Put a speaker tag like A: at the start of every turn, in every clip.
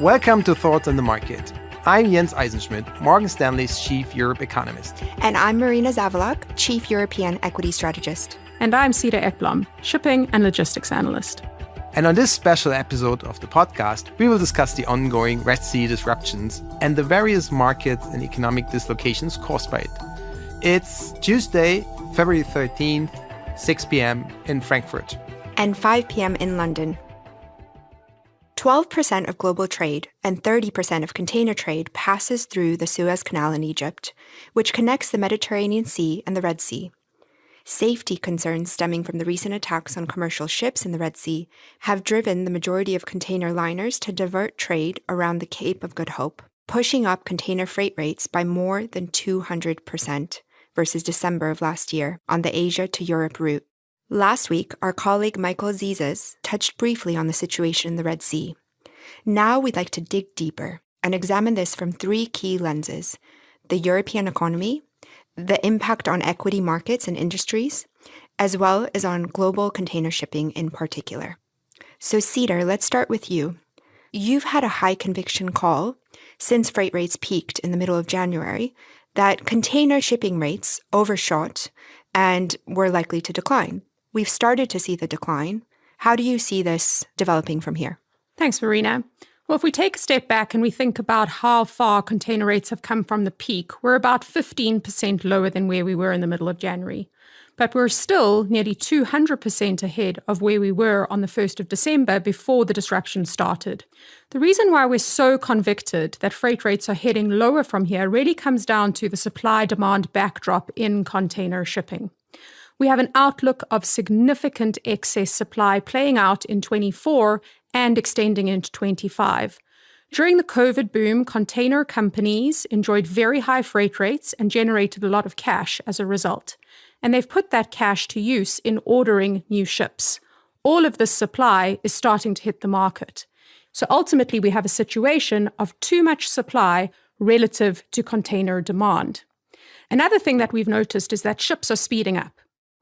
A: Welcome to Thoughts on the Market. I'm Jens Eisenschmidt, Morgan Stanley's Chief Europe Economist.
B: And I'm Marina Zavalak, Chief European Equity Strategist.
C: And I'm Cedar Ekblom, Shipping and Logistics Analyst.
A: And on this special episode of the podcast, we will discuss the ongoing Red Sea disruptions and the various market and economic dislocations caused by it. It's Tuesday, February 13th, 6 p.m. in Frankfurt.
B: And 5 p.m. in London. 12% of global trade and 30% of container trade passes through the Suez Canal in Egypt, which connects the Mediterranean Sea and the Red Sea. Safety concerns stemming from the recent attacks on commercial ships in the Red Sea have driven the majority of container liners to divert trade around the Cape of Good Hope, pushing up container freight rates by more than 200% versus December of last year on the Asia to Europe route. Last week, our colleague Michael Zizas touched briefly on the situation in the Red Sea. Now we'd like to dig deeper and examine this from three key lenses: the European economy, the impact on equity markets and industries, as well as on global container shipping in particular. So Cedar, let's start with you. You've had a high conviction call since freight rates peaked in the middle of January that container shipping rates overshot and were likely to decline. We've started to see the decline. How do you see this developing from here?
C: Thanks, Marina. Well, if we take a step back and we think about how far container rates have come from the peak, we're about 15% lower than where we were in the middle of January. But we're still nearly 200% ahead of where we were on the 1st of December before the disruption started. The reason why we're so convicted that freight rates are heading lower from here really comes down to the supply-demand backdrop in container shipping. We have an outlook of significant excess supply playing out in 24 and extending into 25. During the COVID boom, container companies enjoyed very high freight rates and generated a lot of cash as a result. And they've put that cash to use in ordering new ships. All of this supply is starting to hit the market. So ultimately, we have a situation of too much supply relative to container demand. Another thing that we've noticed is that ships are speeding up.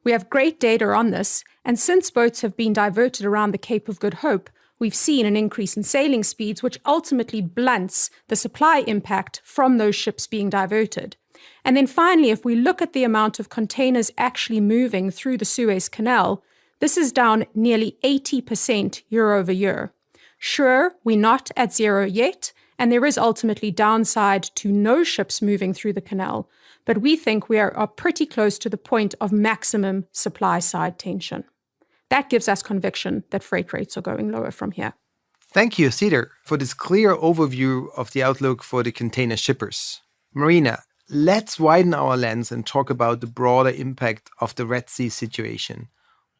C: We have great data on this, and since boats have been diverted around the Cape of Good Hope, we've seen an increase in sailing speeds, which ultimately blunts the supply impact from those ships being diverted. And then finally, if we look at the amount of containers actually moving through the Suez Canal, this is down nearly 80% year over year. Sure, we're not at zero yet, and there is ultimately downside to no ships moving through the canal, but we think we are pretty close to the point of maximum supply-side tension. That gives us conviction that freight rates are going lower from here.
A: Thank you, Cedar, for this clear overview of the outlook for the container shippers. Marina, let's widen our lens and talk about the broader impact of the Red Sea situation.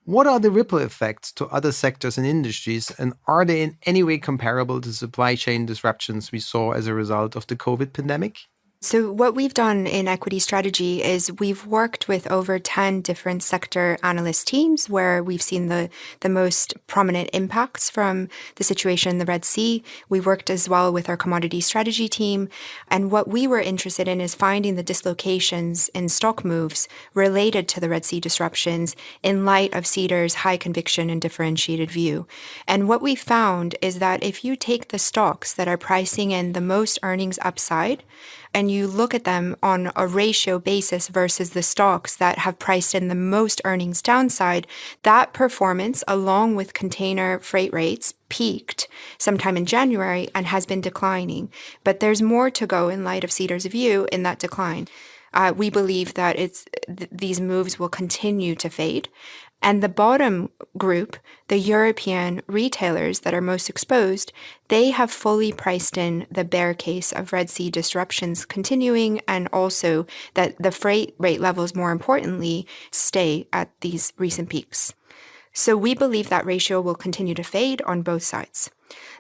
A: What are the ripple effects to other sectors and industries, and are they in any way comparable to supply chain disruptions we saw as a result of the COVID pandemic?
B: So what we've done in Equity Strategy is we've worked with over 10 different sector analyst teams where we've seen the most prominent impacts from the situation in the Red Sea. We've worked as well with our commodity strategy team. And what we were interested in is finding the dislocations in stock moves related to the Red Sea disruptions in light of Cedar's high conviction and differentiated view. And what we found is that if you take the stocks that are pricing in the most earnings upside, and you look at them on a ratio basis versus the stocks that have priced in the most earnings downside, that performance, along with container freight rates, peaked sometime in January and has been declining. But there's more to go in light of Cedar's view in that decline. We believe that these moves will continue to fade. And the bottom group, the European retailers that are most exposed, they have fully priced in the bear case of Red Sea disruptions continuing, and also that the freight rate levels, more importantly, stay at these recent peaks. So we believe that ratio will continue to fade on both sides.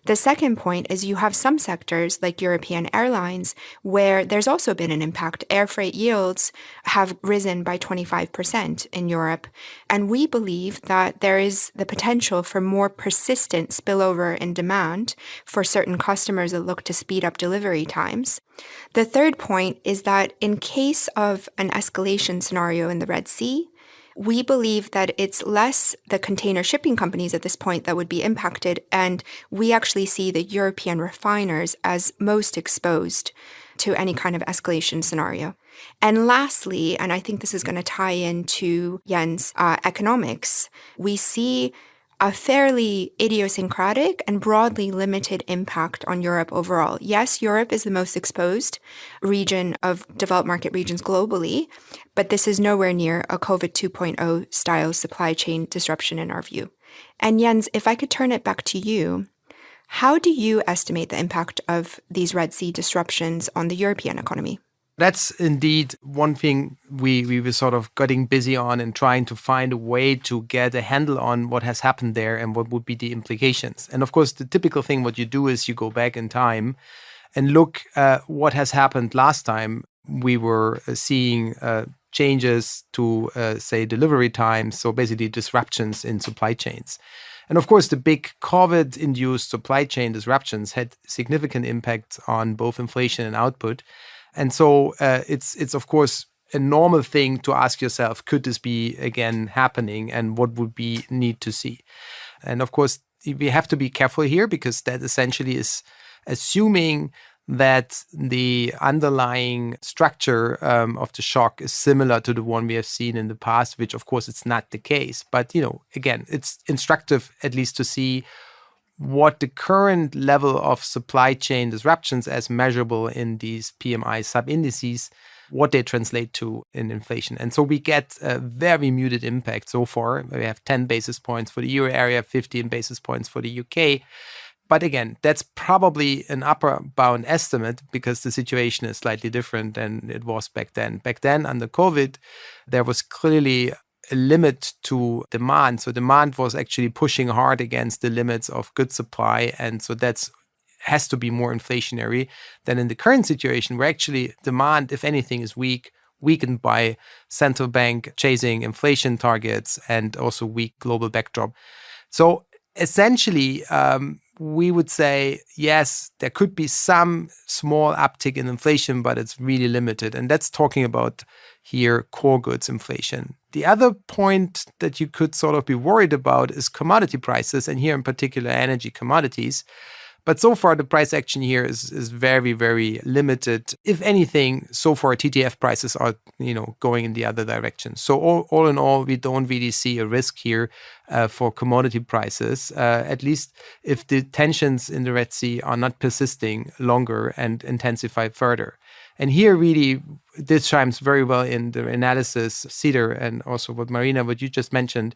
B: The second point is you have some sectors like European airlines where there's also been an impact. Air freight yields have risen by 25% in Europe. And we believe that there is the potential for more persistent spillover in demand for certain customers that look to speed up delivery times. The third point is that in case of an escalation scenario in the Red Sea, We believe that it's less the container shipping companies at this point that would be impacted, and we actually see the European refiners as most exposed to any kind of escalation scenario. And lastly, and I think this is going to tie into Jens' economics, we see a fairly idiosyncratic and broadly limited impact on Europe overall. Yes, Europe is the most exposed region of developed market regions globally, but this is nowhere near a COVID 2.0 style supply chain disruption in our view. And Jens, if I could turn it back to you, how do you estimate the impact of these Red Sea disruptions on the European economy?
A: That's indeed one thing we were sort of getting busy on and trying to find a way to get a handle on what has happened there and what would be the implications. And of course, the typical thing what you do is you go back in time and look what has happened last time. We were seeing changes to, say, delivery times, so basically disruptions in supply chains. And of course, the big COVID-induced supply chain disruptions had significant impacts on both inflation and output. And so it's of course a normal thing to ask yourself, could this be again happening and what would we need to see? And of course, we have to be careful here because that essentially is assuming that the underlying structure of the shock is similar to the one we have seen in the past, which of course it's not the case. But, again, it's instructive at least to see what the current level of supply chain disruptions as measurable in these PMI sub-indices, what they translate to in inflation. And so we get a very muted impact so far. We have 10 basis points for the euro area, 15 basis points for the UK. But again, that's probably an upper bound estimate because the situation is slightly different than it was back then. Back then, under COVID, there was clearly a limit to demand. So demand was actually pushing hard against the limits of goods supply. And so that's has to be more inflationary than in the current situation where actually demand, if anything, is weakened by central bank chasing inflation targets and also weak global backdrop. So essentially, we would say, yes, there could be some small uptick in inflation, but it's really limited. And that's talking about here core goods inflation. The other point that you could sort of be worried about is commodity prices, and here in particular energy commodities. But so far, the price action here is very, very limited. If anything, so far, TTF prices are, going in the other direction. So all in all, we don't really see a risk here for commodity prices, at least if the tensions in the Red Sea are not persisting longer and intensify further. And here really, this chimes very well in the analysis, Cedar, and also what you just mentioned.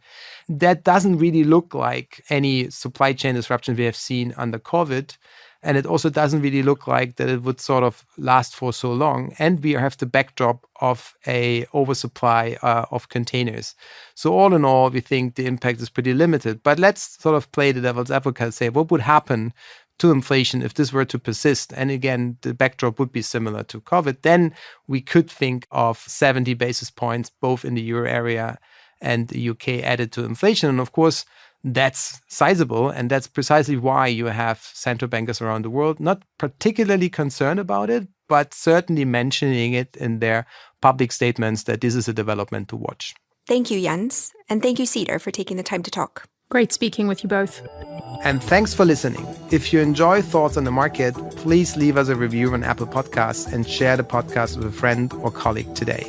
A: That doesn't really look like any supply chain disruption we have seen under COVID. And it also doesn't really look like that it would sort of last for so long. And we have the backdrop of a oversupply of containers. So all in all, we think the impact is pretty limited. But let's sort of play the devil's advocate and say, what would happen to inflation if this were to persist? And again, the backdrop would be similar to COVID. Then we could think of 70 basis points, both in the euro area and the UK added to inflation. And of course, that's sizable. And that's precisely why you have central bankers around the world not particularly concerned about it, but certainly mentioning it in their public statements that this is a development to watch.
B: Thank you, Jens. And thank you, Cedar, for taking the time to talk.
C: Great speaking with you both.
A: And thanks for listening. If you enjoy Thoughts on the Market, please leave us a review on Apple Podcasts and share the podcast with a friend or colleague today.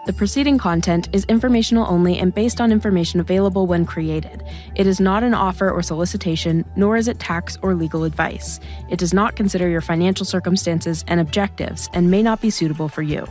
D: The preceding content is informational only and based on information available when created. It is not an offer or solicitation, nor is it tax or legal advice. It does not consider your financial circumstances and objectives and may not be suitable for you.